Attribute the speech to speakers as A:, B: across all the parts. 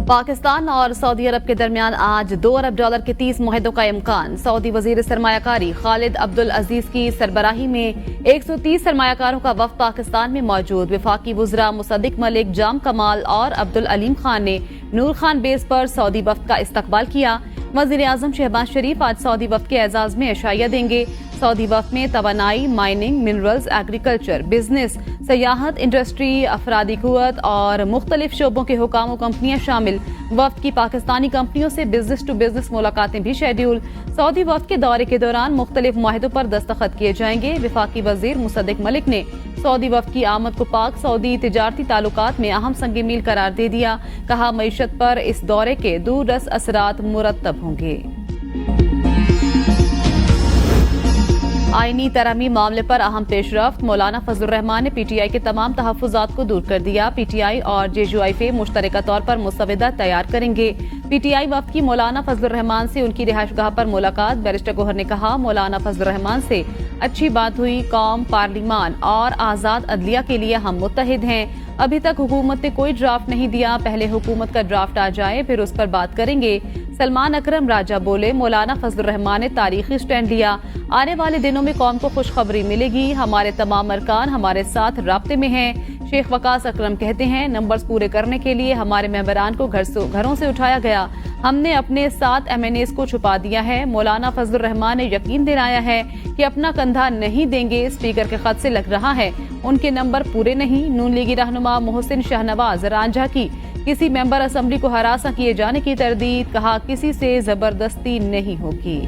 A: पाकिस्तान और सऊदी अरब के दरमियान आज $2 अरब के 30 मुआहदों का इम्कान। सऊदी वजीर सरमायाकारी खालिद अब्दुल अजीज की सरबराही में 130 सरमायाकारों का वफ्द पाकिस्तान में मौजूद। वफाकी वुज़रा मुसद्दिक मलिक, जाम कमाल और अब्दुल अलीम खान ने नूर खान बेस पर सऊदी वफ्द का इस्तकबाल किया। वज़ीर आज़म शहबाज शरीफ आज सऊदी वफ्द के एजाज में इशाइया देंगे। सऊदी वफ्द में तवानाई, माइनिंग, मिनरल्स, एग्रीकल्चर, बिजनेस, सयाहत, इंडस्ट्री, अफरादी कुव्वत और मुख्तलिफ शोबों के हुकाम कंपनियां शामिल। वफ्द की पाकिस्तानी कंपनियों से बिजनेस टू बिजनेस मुलाकातें भी शेड्यूल। सऊदी वफ्द के दौरे के दौरान मुख्तलिफ मुआहदों पर दस्तखत किए जाएंगे। वफाकी वजीर मुसद्दिक मलिक ने सऊदी वफ्द की आमद को पाक सऊदी तिजारती ताल्लुकात में अहम संग मील करार दे दिया। कहा, मईशत पर इस दौरे के दूररस असरात मुरतब होंगे। आईनी तरमीम मामले पर अहम पेशरफ्त। मौलाना फजलुर रहमान ने PTI के तमाम तहफ़्फ़ुज़ात को दूर कर दिया। PTI और JUIF मुश्तरका तौर पर मुसवदा तैयार करेंगे। PTI वफ्द की मौलाना फजलुर रहमान से उनकी रिहाइशगाह पर मुलाकात। बैरिस्टर गौहर ने कहा, मौलाना फजलुर रहमान से अच्छी बात हुई। कौम, पार्लिमान और आज़ाद अदलिया के लिए हम मुत्तहिद हैं। अभी तक हुकूमत ने कोई ड्राफ्ट नहीं दिया, पहले हुकूमत का ड्राफ्ट आ जाए फिर उस पर बात करेंगे। सलमान अकरम राजा बोले, मौलाना फजलुर रहमान ने तारीखी स्टैंड लिया। आने वाले दिनों में कौम को खुशखबरी मिलेगी। हमारे तमाम अरकान हमारे साथ राब्ते में हैं। शेख वकास अकरम कहते हैं, नंबर्स पूरे करने के लिए हमारे मेंबरान को घरों से उठाया गया। हमने अपने 7 MNAs को छुपा दिया है। मौलाना फजलुर रहमान ने यकीन दिलाया है कि अपना कंधा नहीं देंगे। स्पीकर के खत से लग रहा है उनके नंबर पूरे नहीं। नून लीगी रहनुमा मोहसिन शाहनवाज रांझा की किसी मेंबर असेंबली को हरासा किए जाने की तरदीद। कहा, किसी से जबरदस्ती नहीं होगी।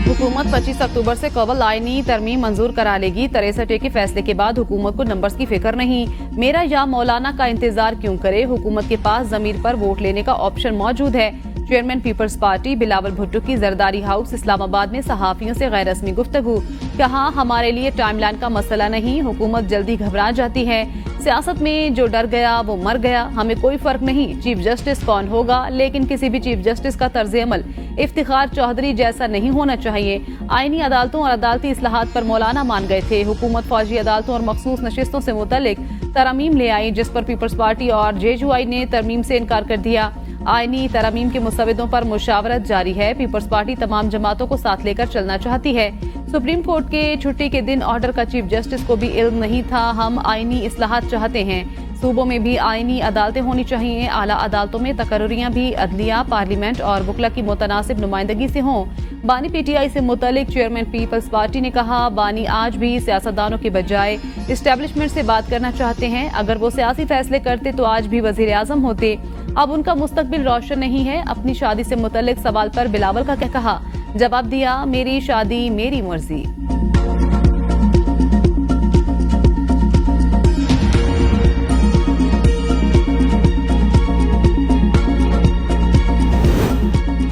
A: हुकूमत 25 अक्टूबर से कबल आईनी तरमीम मंजूर करा लेगी। 63A के फैसले के बाद हुकूमत को नंबर्स की फिक्र नहीं। मेरा या मौलाना का इंतजार क्यों करे। हुकूमत के पास जमीर पर वोट लेने का ऑप्शन मौजूद है। Chairman Peoples Party Bilawal Bhutto की जरदारी हाउस इस्लामाबाद में सहाफियों से गैर रस्मी गुफ्तगू। कहा, हमारे लिए टाइमलाइन का मसला नहीं, हुकूमत जल्दी घबरा जाती है। सियासत में जो डर गया वो मर गया। हमें कोई फर्क नहीं चीफ जस्टिस कौन होगा, लेकिन किसी भी चीफ जस्टिस का तर्ज अमल इफ्तिखार चौधरी जैसा नहीं होना चाहिए। आईनी अदालतों और अदालती इस्लाहात पर मौलाना मान गए थे। हुकूमत फौजी अदालतों और मखसूस नशिस्तों से मुतल्लिक तरमीम ले आई, जिस पर पीपल्स पार्टी और JUI ने तरमीम से इनकार कर दिया। आईनी तरमीम के मुसवदों पर मुशावरत जारी है। पीपल्स पार्टी तमाम जमातों को साथ लेकर चलना चाहती है। सुप्रीम कोर्ट के छुट्टी के दिन ऑर्डर का चीफ जस्टिस को भी इल्म नहीं था। हम आईनी इस्लाहात चाहते हैं। सूबों में भी आईनी अदालतें होनी चाहिए। आला अदालतों में तकर्रियां भी अदलिया, पार्लियामेंट और वकला की मुतनासिब नुमाइंदगी से हों। बानी PTI से मुतल्लिक चेयरमैन पीपल्स पार्टी ने कहा, बानी आज भी सियासतदानों के बजाय इस्टेब्लिशमेंट से बात करना चाहते हैं। अगर वो सियासी फैसले करते तो आज भी वजीर आजम होते। अब उनका मुस्तकबिल रोशन नहीं है। अपनी शादी से मुतल्लिक सवाल पर बिलावल का क्या कहा, जवाब दिया, मेरी शादी मेरी मर्जी।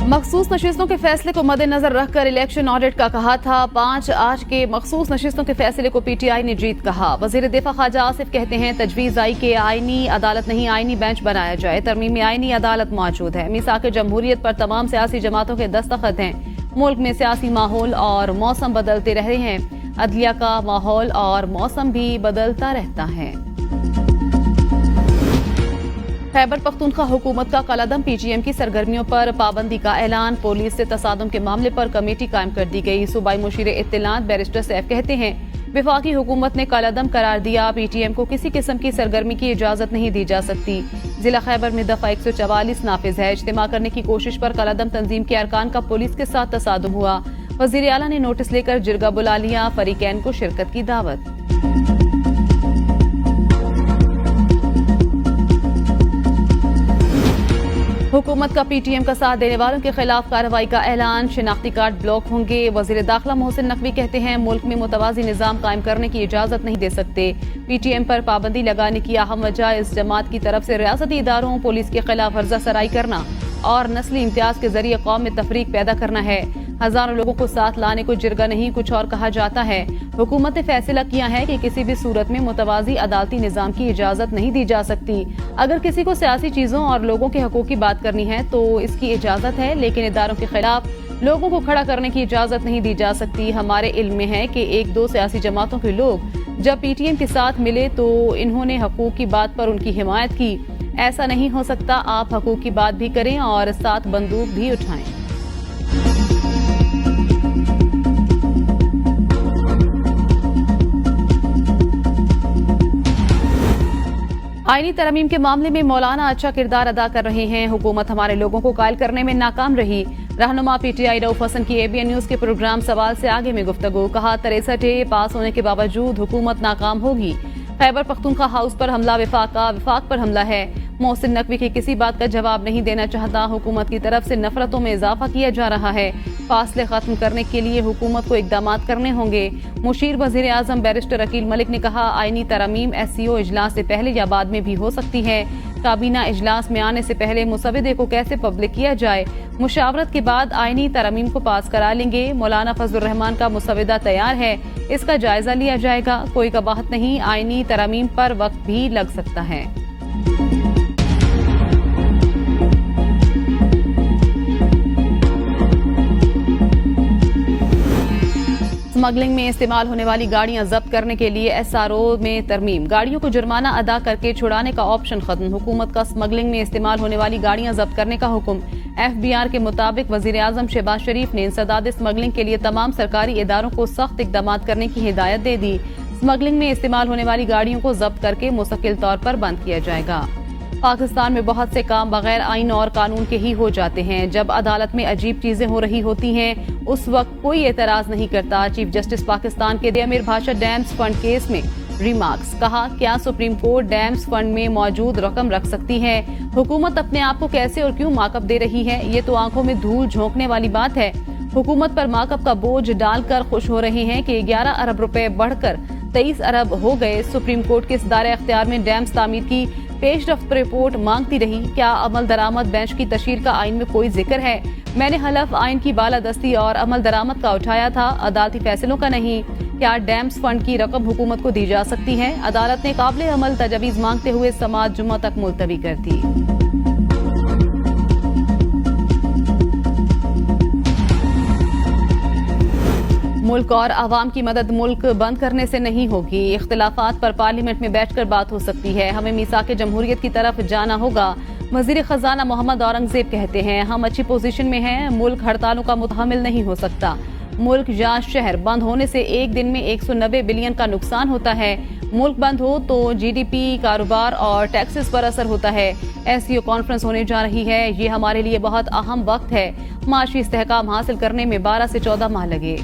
A: मखसूस नशिस्तों के फैसले को मद्देनजर रखकर इलेक्शन ऑडिट का कहा था। 5-8 के मखसूस नशिस्तों के फैसले को PTI ने जीत कहा। वजीर दिफा ख्वाजा आसिफ कहते हैं, तजवीज आई कि आईनी अदालत नहीं आईनी बेंच बनाया जाए। तरमीमी आईनी अदालत मौजूद है। मीसाक जमहूरियत पर तमाम सियासी जमातों के दस्तखत हैं। मुल्क में सियासी माहौल और मौसम बदलते रहे हैं। अदलिया का माहौल और मौसम भी बदलता रहता है। खैबर पख्तूनख्वा हुकूमत का कलादम, PGM की सरगर्मियों पर पाबंदी का ऐलान। पुलिस से तसादुम के मामले पर कमेटी कायम कर दी गई। सूबाई मुशीर इत्तलात बैरिस्टर सैफ कहते हैं, वफाकी हुकूमत ने कलादम करार दिया। PTM को किसी किस्म की सरगर्मी की इजाजत नहीं दी जा सकती। जिला खैबर में दफा 144 नाफिज है। इज्तिमा करने की कोशिश पर कलादम तंजीम के अरकान का पुलिस के साथ तसादुम हुआ। वजीर आला ने नोटिस लेकर जिरगा बुला लिया। फरीकैन को शिरकत की दावत। हुकूमत का PTM का साथ देने वालों के खिलाफ कार्रवाई का ऐलान। शिनाख्ती कार्ड ब्लॉक होंगे। वजीर दाखिला मोहसिन नकवी कहते हैं, मुल्क में मुतवाजी निजाम कायम करने की इजाजत नहीं दे सकते। PTM पर पाबंदी लगाने की अहम वजह इस जमात की तरफ से रियासती इदारों, पुलिस के खिलाफ हर्जा सराई करना और नस्ली इम्तियाज के जरिए कौम में तफरीक पैदा करना है। हजारों लोगों को साथ लाने को जिरगा नहीं कुछ और कहा जाता है। हुकूमत ने फैसला किया है कि किसी भी सूरत में मुतवाजी अदालती निजाम की इजाजत नहीं दी जा सकती। अगर किसी को सियासी चीजों और लोगों के हकूक की बात करनी है तो इसकी इजाजत है, लेकिन इदारों के खिलाफ लोगों को खड़ा करने की इजाजत नहीं दी जा सकती। हमारे इल्म में है कि 1-2 सियासी जमातों के लोग जब पीटीएम के साथ मिले तो इन्होंने हकूक की बात पर उनकी हिमायत की। ऐसा नहीं हो सकता, आप हकूक की बात भी करें और साथ बंदूक भी उठाएं। आईनी तरमीम के मामले में मौलाना अच्छा किरदार अदा कर रहे हैं। हुकूमत हमारे लोगों को कायल करने में नाकाम रही। रहनुमा पीटीआई रऊफ हसन की एबीएन न्यूज के प्रोग्राम सवाल से आगे में गुफ्तगू। कहा 63 पास होने के बावजूद हुकूमत नाकाम होगी। खैबर पख्तूनख्वा हाउस पर हमला विफाक पर हमला है। मोहसिन नकवी की किसी बात का जवाब नहीं देना चाहता। हुकूमत की तरफ से नफरतों में इजाफा किया जा रहा है। फासले खत्म करने के लिए हुकूमत को इकदामात करने होंगे। मुशीर वजीर आजम बैरिस्टर अकील मलिक ने कहा आईनी तरमीम एससीओ इजलास से पहले या बाद में भी हो सकती है। काबीना इजलास में आने से पहले मुसवदे को कैसे पब्लिक किया जाए, मुशावरत के बाद आईनी तरमीम को पास करा लेंगे। मौलाना फजलुर रहमान का मुसवदा तैयार है, इसका जायजा लिया जाएगा। कोई कबाहत नहीं, आईनी तरमीम पर वक्त भी लग सकता है। स्मगलिंग में इस्तेमाल होने वाली गाड़ियां जब्त करने के लिए एसआरओ में तरमीम। गाड़ियों को जुर्माना अदा करके छुड़ाने का ऑप्शन खत्म। हुकूमत का स्मगलिंग में इस्तेमाल होने वाली गाड़ियां जब्त करने का हुक्म। एफबीआर के मुताबिक वजीर आजम शहबाज शरीफ ने इंसदाद स्मगलिंग के लिए तमाम सरकारी इदारों को सख्त इकदाम करने की हिदायत दे दी। स्मगलिंग में इस्तेमाल होने वाली गाड़ियों को जब्त करके मुस्तकिल तौर पर बंद किया जाएगा। पाकिस्तान में बहुत से काम बगैर आइन और कानून के ही हो जाते हैं। जब अदालत में अजीब चीजें हो रही होती हैं उस वक्त कोई एतराज नहीं करता। चीफ जस्टिस पाकिस्तान के अमीर भाषा डैम्स फंड केस में रिमार्क्स। कहा क्या सुप्रीम कोर्ट डैम्स फंड में मौजूद रकम रख सकती है? हुकूमत अपने आप को कैसे और क्यों माकअप दे रही है? ये तो आंखों में धूल झोंकने वाली बात है। हुकूमत पर माकअप का बोझ डालकर खुश हो रहे हैं कि 11 अरब रुपए बढ़कर 23 अरब हो गए। सुप्रीम कोर्ट के दायरे अख्तियार में डैम्स तामीर की पेशरफ्त रिपोर्ट मांगती रही। क्या अमल दरामद बेंच की तशकील का आइन में कोई जिक्र है? मैंने हलफ आइन की बालादस्ती और अमल दरामद का उठाया था, अदालती फैसलों का नहीं। क्या डैम्स फंड की रकम हुकूमत को दी जा सकती है? अदालत ने काबिल अमल तजवीज मांगते हुए समाअत जुम्मा तक मुलतवी कर दी। मुल्क और आवाम की मदद मुल्क बंद करने से नहीं होगी। इख्तिलाफात पर पार्लियामेंट में बैठकर बात हो सकती है। हमें मीसाक जमहूरियत की तरफ जाना होगा। वजीर खजाना मोहम्मद औरंगजेब कहते हैं हम अच्छी पोजीशन में हैं। मुल्क हड़तालों का मुतहमिल नहीं हो सकता। मुल्क या शहर बंद होने से एक दिन में 190 बिलियन का नुकसान होता है। मुल्क बंद हो तो जीडीपी, कारोबार और टैक्सेस पर असर होता है। एससीओ कॉन्फ्रेंस होने जा रही है। ये हमारे लिए बहुत अहम वक्त है। माशी इस्तेहकाम हासिल करने में 12 से 14 माह लगे।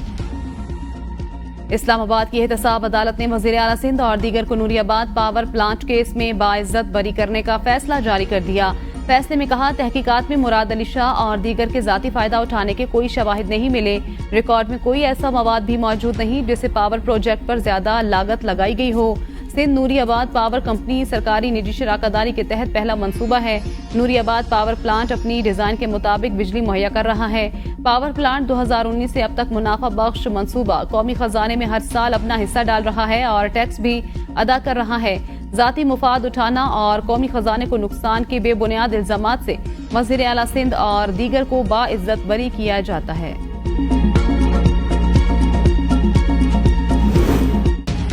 A: इस्लामाबाद की एहतसाब अदालत ने वजीर आला सिंध और दीगर को नूरियाबाद पावर प्लांट केस में बाइज्जत बरी करने का फैसला जारी कर दिया। फैसले में कहा तहकीकात में मुराद अली शाह और दीगर के जाती फायदा उठाने के कोई शवाहिद नहीं मिले। रिकॉर्ड में कोई ऐसा मवाद भी मौजूद नहीं जिससे पावर प्रोजेक्ट पर ज्यादा लागत लगाई गई हो। सिंध नूरियाबाद पावर कंपनी सरकारी निजी शराकतदारी के तहत पहला मंसूबा है। नूरियाबाद पावर प्लांट अपनी डिजाइन के मुताबिक बिजली मुहैया कर रहा है। पावर प्लांट 2019 से अब तक मुनाफा बख्श मंसूबा कौमी खजाने में हर साल अपना हिस्सा डाल रहा है और टैक्स भी अदा कर रहा है। जाती मुफाद उठाना और कौमी खजाने को नुकसान के बेबुनियाद इल्जामात से वजीर आला सिंध और दीगर को बाइज्जत बरी किया जाता है।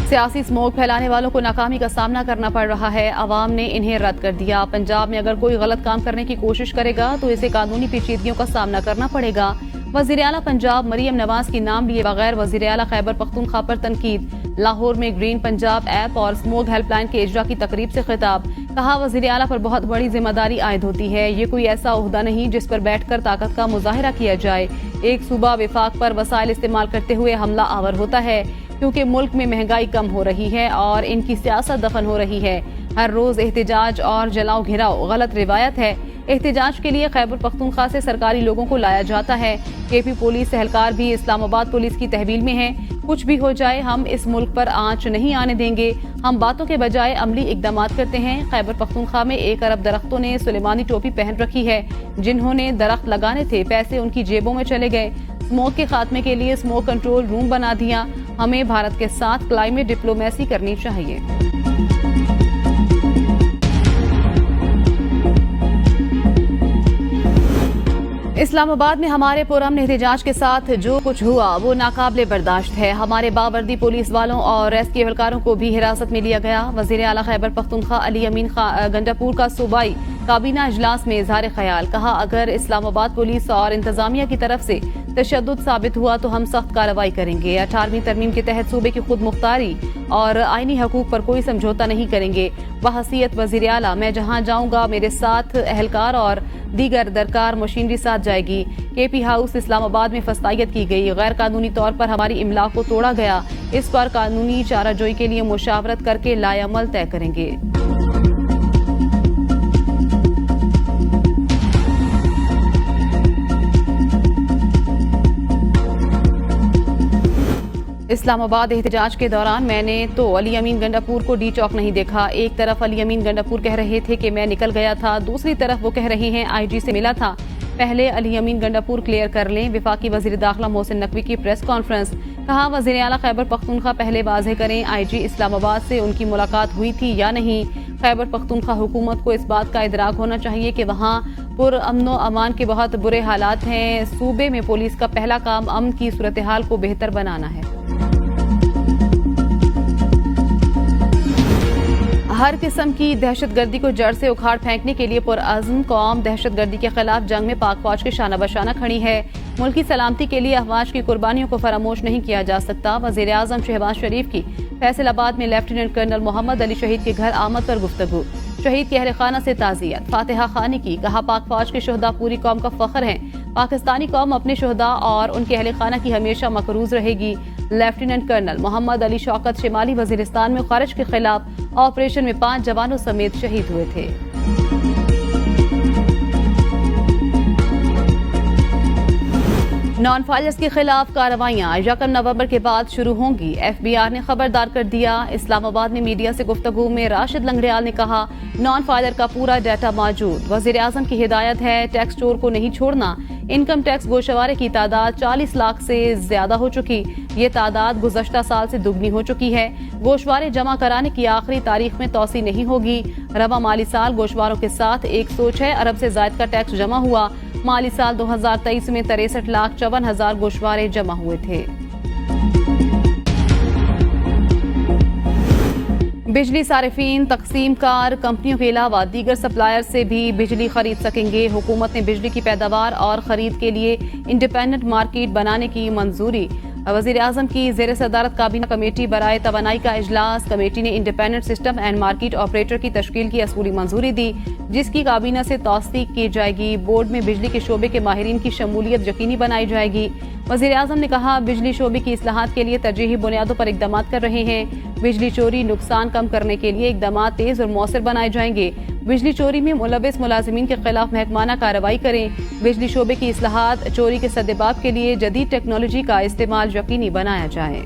A: सियासी स्मोक फैलाने वालों को नाकामी का सामना करना पड़ रहा है। अवाम ने इन्हें रद्द कर दिया। पंजाब में अगर कोई गलत काम करने की कोशिश करेगा तो इसे कानूनी पेचीदगियों का सामना करना पड़ेगा। वजीर आला पंजाब मरियम नवाज की नाम लिए बगैर वजीर आला खैबर पख्तूनख्वा पर तनकीद। लाहौर में ग्रीन पंजाब ऐप और स्मोक हेल्पलाइन के इजरा की तकरीब से खिताब। कहा वजीर आला पर बहुत बड़ी जिम्मेदारी आयद होती है। ये कोई ऐसा ओहदा नहीं जिस पर बैठकर ताकत का मुजाहिरा किया जाए। एक सूबा विफाक पर वसाइल इस्तेमाल करते हुए हमला आवर होता है क्योंकि मुल्क में महंगाई कम हो रही है और इनकी सियासत दफन हो रही है। हर रोज एहतजाज और जलाओ घिराओ गलत रिवायत है। एहतजाज के लिए खैबर पख्तूनख्वा से सरकारी लोगों को लाया जाता है। केपी पुलिस एहलकार भी इस्लामाबाद पुलिस की तहवील में है। कुछ भी हो जाए हम इस मुल्क पर आंच नहीं आने देंगे। हम बातों के बजाय अमली इकदाम करते हैं। खैबर पख्तूनख्वा में 1 अरब दरख्तों ने सुलेमानी टोपी पहन रखी है। जिन्होंने दरख्त लगाने थे पैसे उनकी जेबों में चले गए। स्मोक के खात्मे के लिए स्मोक कंट्रोल रूम बना दिया। हमें भारत के साथ क्लाइमेट डिप्लोमेसी करनी चाहिए। इस्लामाबाद में हमारे पुरअमन एहतजाज के साथ जो कुछ हुआ वो नाकाबिले बर्दाश्त है। हमारे बावर्दी पुलिस वालों और रेस्क्यू एहलकारों को भी हिरासत में लिया गया। वजीर आला खैबर पख्तूनख्वा अली अमीन गंडापुर का सूबाई काबीना इजलास में इजहार ख्याल, कहा अगर इस्लामाबाद पुलिस और इंतजामिया की तरफ से तशद्दुद साबित हुआ तो हम सख्त कार्रवाई करेंगे। 18वीं तरमीम के तहत सूबे की खुद मुख्तारी और आईनी हकूक पर कोई समझौता नहीं करेंगे। बहसीयत वजीर आला मैं जहां जाऊंगा मेरे साथ एहलकार और दीगर दरकार मशीनरी साथ जाएगी। केपी हाउस इस्लामाबाद में फस्तायत की गई। गैर कानूनी तौर पर हमारी इमला को तोड़ा गया। इस पर कानूनी चाराजोई के लिए मुशावरत करके लाएअमल तय करेंगे। इस्लामाबाद एहतजाज के दौरान मैंने तो अली अमीन गंडापुर को डी चौक नहीं देखा। एक तरफ अली अमीन गंडापुर कह रहे थे कि मैं निकल गया था, दूसरी तरफ वो कह रहे हैं आईजी से मिला था। पहले अली अमीन गंडापुर क्लियर कर लें। वफाकी वजीर दाखिला मोहसिन नकवी की प्रेस कॉन्फ्रेंस, कहा वजीर आला खैबर पख्तूनख्वा पहले वाज़ेह करें आईजी इस्लामाबाद से उनकी मुलाकात हुई थी या नहीं। खैबर पख्तूनख्वा हुकूमत को इस बात का इदराक होना चाहिए कि वहाँ पुरअमन अमान के बहुत बुरे हालात हैं। सूबे में पुलिस का पहला काम अमन की सूरत हाल को बेहतर बनाना है। हर किस्म की दहशतगर्दी को जड़ से उखाड़ फेंकने के लिए पुरअज़्म कौम दहशतगर्दी के खिलाफ जंग में पाक फौज के शाना बशाना खड़ी है। मुल्क की सलामती के लिए अफवाज की कुर्बानियों को फरामोश नहीं किया जा सकता। वज़ीर आज़म शहबाज शरीफ की फैसलाबाद में लेफ्टिनेंट कर्नल मोहम्मद अली शहीद के घर आमद पर गुफ्तगू। शहीद के अहल खाना से ताज़ियत। फातिहा खानी की, कहा पाक फौज के शोहदा पूरी कौम का फख्र हैं। पाकिस्तानी कौम अपने शोहदा और उनके अहल खाना की हमेशा मकरूज रहेगी। लेफ्टिनेंट कर्नल मोहम्मद अली शौकत शिमाली वजीरिस्तान में खारिज के खिलाफ ऑपरेशन में 5 जवानों समेत शहीद हुए थे। नॉन फाइलर्स के खिलाफ कार्रवाइयां 1 नवंबर के बाद शुरू होंगी। FBI ने खबरदार कर दिया। इस्लामाबाद में मीडिया से गुफ्तगू में राशिद लंगड़ियाल ने कहा नॉन फाइलर का पूरा डाटा मौजूद। वजीर आजम की हिदायत है टैक्स चोर को नहीं छोड़ना। इनकम टैक्स गोशवारे की तादाद 40 लाख से ज्यादा हो चुकी। ये तादाद गुज़श्ता साल से दुगनी हो चुकी है। गोशवारे जमा कराने की आखिरी तारीख में तौसी नहीं होगी। रवा माली साल गोशवारों के साथ 106 अरब से ज्यादा का टैक्स जमा हुआ। माली साल 2023 में 63,54,000 गोशवारे जमा हुए थे। बिजली सारिफीन तकसीम कार कंपनियों के अलावा दीगर सप्लायर से भी बिजली खरीद सकेंगे। हुकूमत ने बिजली की पैदावार और खरीद के लिए इंडिपेंडेंट मार्केट बनाने की मंजूरी। वजीर आजम की जेर सदारत काबीना कमेटी बराए तवानाई का इजलास। कमेटी ने independent system and market operator की तश्कील की असूली मंजूरी दी, जिसकी काबीना से तौसीक की जाएगी। बोर्ड में बिजली के शोबे के माहिरीन की शमूलियत यकीनी बनाई जाएगी। वजीर आजम ने कहा बिजली शोबे की इस्लाहात के लिए तरजीही बुनियादों पर इकदाम कर रहे हैं। बिजली चोरी नुकसान कम करने के लिए इकदाम तेज और मौसर बनाए जाएंगे। बिजली चोरी में मुलविस मुलाजिमीन के खिलाफ महकमाना कार्रवाई करें। बिजली शोबे की इस्लाहात चोरी के सद्देबाब के लिए जदीद टेक्नोलॉजी का इस्तेमाल यकीनी बनाया जाए।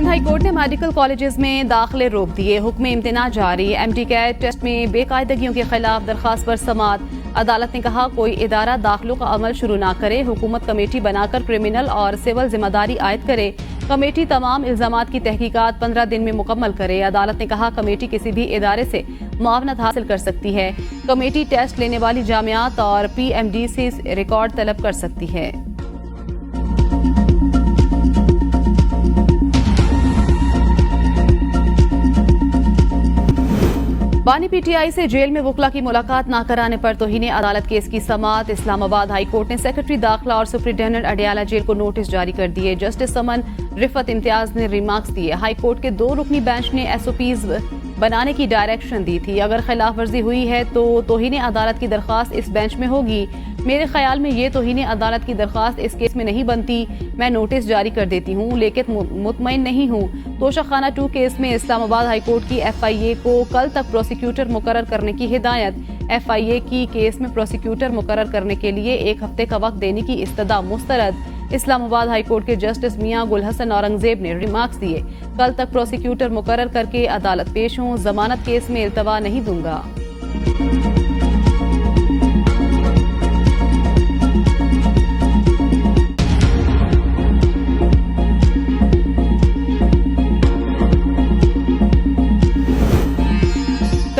A: हाई कोर्ट ने मेडिकल कॉलेजेस में दाखिले रोक दिए। हुक्म इम्तिना जारी। MD कैट टेस्ट में बेकायदगियों के खिलाफ दरखास्त पर समाअत। अदालत ने कहा कोई इदारा दाखिलों का अमल शुरू न करे। हुकूमत कमेटी बनाकर क्रिमिनल और सिविल जिम्मेदारी आयद करे। कमेटी तमाम इल्जामात की तहकीकात 15 दिन में मुकम्मल करे। अदालत ने कहा कमेटी किसी भी इदारे से मुआवनत हासिल कर सकती है। कमेटी टेस्ट लेने वाली जामियात और PMD से रिकॉर्ड तलब कर सकती है। बानी PTI से जेल में वकला की मुलाकात न कराने पर तौहीन अदालत केस की समाअत। इस्लामाबाद हाई कोर्ट ने सेक्रेटरी दाखिला और सुप्रिंटेंडेंट अडियाला जेल को नोटिस जारी कर दिए। जस्टिस समन रिफत इम्तियाज ने रिमार्क्स दिए। हाई कोर्ट के 2 रुकनी बेंच ने SOPs बनाने की डायरेक्शन दी थी। अगर खिलाफ वर्जी हुई है तो तौहीन अदालत की दरख्वास्त इस बेंच में होगी। मेरे ख्याल में ये तौहीन अदालत की दरख्वास्त इस केस में नहीं बनती। मैं नोटिस जारी कर देती हूँ, लेकिन मुतमईन नहीं हूँ। तोशाखाना 2 केस में इस्लामाबाद हाई कोर्ट की FIA को कल तक प्रोसिक्यूटर मुकर्रर करने की हिदायत। FIA की केस में प्रोसिक्यूटर मुकर्रर करने के लिए 1 हफ्ते का वक्त देने की इस्तदा मुस्तरद। इस्लामाबाद हाई कोर्ट के जस्टिस मियां गुल हसन औरंगजेब ने रिमार्क्स दिए कल तक प्रोसिक्यूटर मुकर्रर करके अदालत पेश हों। जमानत केस में इल्तवा नहीं दूंगा।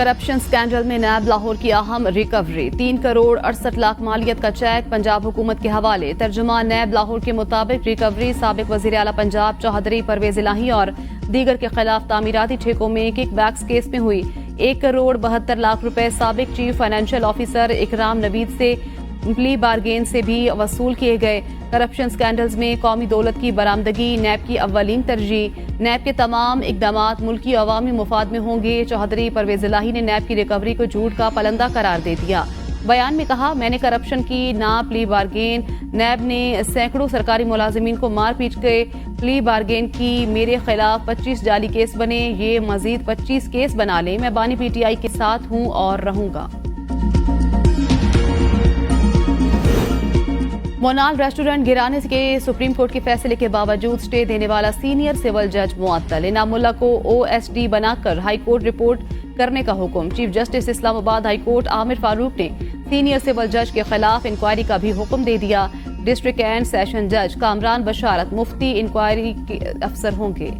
A: करप्शन स्कैंडल में नैब लाहौर की अहम रिकवरी, 3 करोड़ 68 लाख मालियत का चेक पंजाब हुकूमत के हवाले। तर्जुमा नैब लाहौर के मुताबिक रिकवरी साबिक वजीर आला पंजाब चौधरी परवेज इलाही और दीगर के खिलाफ तामीराती ठेकों में किकबैक्स केस में हुई। 1 करोड़ 72 लाख रुपए साबिक चीफ फाइनेंशियल ऑफिसर इकराम नवीद से प्ली बारगेन से भी वसूल किए गए। करप्शन स्कैंडल्स में कौमी दौलत की बरामदगी नैब की अव्वलीन तरजीह। नैब के तमाम इकदामात मुल्की अवामी मुफाद में होंगे। चौधरी परवेज इलाही ने नैब की रिकवरी को झूठ का पलंदा करार दे दिया। बयान में कहा, मैंने करप्शन की ना प्ली बारगेन। नैब ने सैकड़ों सरकारी मुलाजिमीन को मार पीट के प्ली बारगेन की। मेरे खिलाफ 25 जाली केस बने, ये मजीद 25 केस बना लें। मैं बानी PTI के साथ हूं और रहूंगा। मोनाल रेस्टोरेंट गिराने के सुप्रीम कोर्ट के फैसले के बावजूद स्टे देने वाला सीनियर सिविल जज मुअत्तल। इनामुल्लाह को OSD बनाकर हाई कोर्ट रिपोर्ट करने का हुक्म। Chief justice Islamabad high court Aamir Farooq ने सीनियर सिविल जज के खिलाफ इंक्वायरी का भी हुक्म दे दिया। डिस्ट्रिक्ट एंड सेशन जज कामरान बशारत मुफ्ती इंक्वायरी के अफसर होंगे।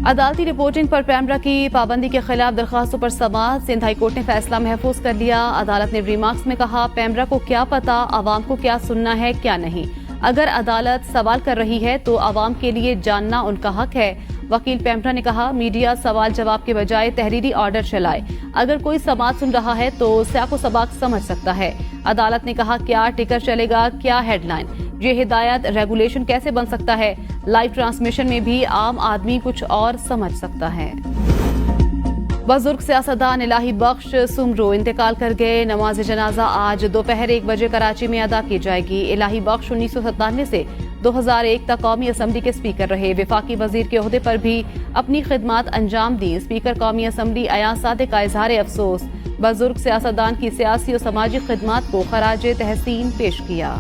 A: अदालती रिपोर्टिंग पर पैमरा की पाबंदी के खिलाफ दरखास्तों पर समाअत। सिंध हाई कोर्ट ने फैसला महफूज कर लिया। अदालत ने रिमार्क्स में कहा, पैमरा को क्या पता आवाम को क्या सुनना है क्या नहीं। अगर अदालत सवाल कर रही है तो आवाम के लिए जानना उनका हक है। वकील पैमरा ने कहा, मीडिया सवाल जवाब के बजाय तहरीरी ऑर्डर चलाए। अगर कोई समाअत सुन रहा है तो साको सबाक समझ सकता है। अदालत ने कहा, क्या टिकर चलेगा, क्या हेडलाइन, ये हिदायत रेगुलेशन कैसे बन सकता है। लाइव ट्रांसमिशन में भी आम आदमी कुछ और समझ सकता है। बुजुर्ग सियासतदान इलाही बख्श सुमरो इंतकाल कर गए। नमाज जनाजा आज दोपहर 1 बजे कराची में अदा की जाएगी। इलाही बख्श 1997 से 2001 तक कौमी असम्बली के स्पीकर रहे। विफाकी वजीर के ओहदे पर भी अपनी खिदमात अंजाम दी। स्पीकर कौमी असम्बली अयाज सादिक का इजहार अफसोस। बुजुर्ग सियासतदान की सियासी और समाजी खिदमात को खराज तहसीन पेश किया।